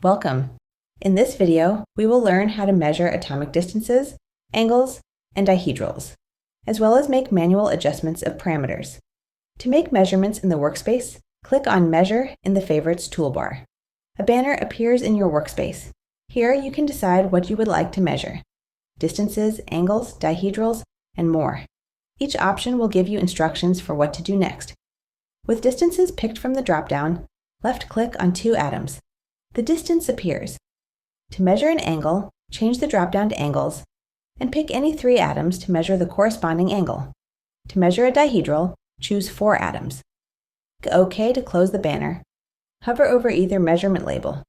Welcome! In this video, we will learn how to measure atomic distances, angles, and dihedrals, as well as make manual adjustments of parameters. To make measurements in the workspace, click on Measure in the Favorites toolbar. A banner appears in your workspace. Here you can decide what you would like to measure: distances, angles, dihedrals, and more. Each option will give you instructions for what to do next. With distances picked from the dropdown, left-click on two atoms. The distance appears. To measure an angle, change the dropdown to Angles, and pick any 3 atoms to measure the corresponding angle. To measure a dihedral, choose 4 atoms. Click OK to close the banner. Hover over either measurement label.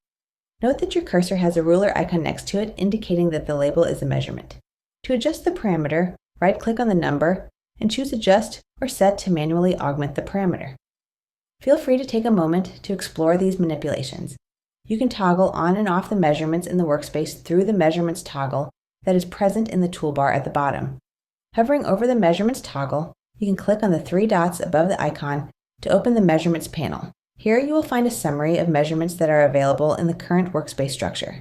Note that your cursor has a ruler icon next to it indicating that the label is a measurement. To adjust the parameter, right-click on the number and choose Adjust or Set to manually augment the parameter. Feel free to take a moment to explore these manipulations. You can toggle on and off the measurements in the workspace through the Measurements toggle that is present in the toolbar at the bottom. Hovering over the Measurements toggle, you can click on the 3 dots above the icon to open the Measurements panel. Here you will find a summary of measurements that are available in the current workspace structure.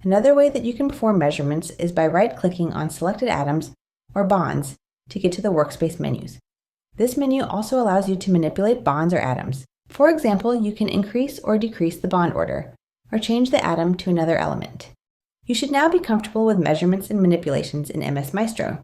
Another way that you can perform measurements is by right-clicking on selected atoms or bonds to get to the workspace menus. This menu also allows you to manipulate bonds or atoms. For example, you can increase or decrease the bond order, or change the atom to another element. You should now be comfortable with measurements and manipulations in MS Maestro.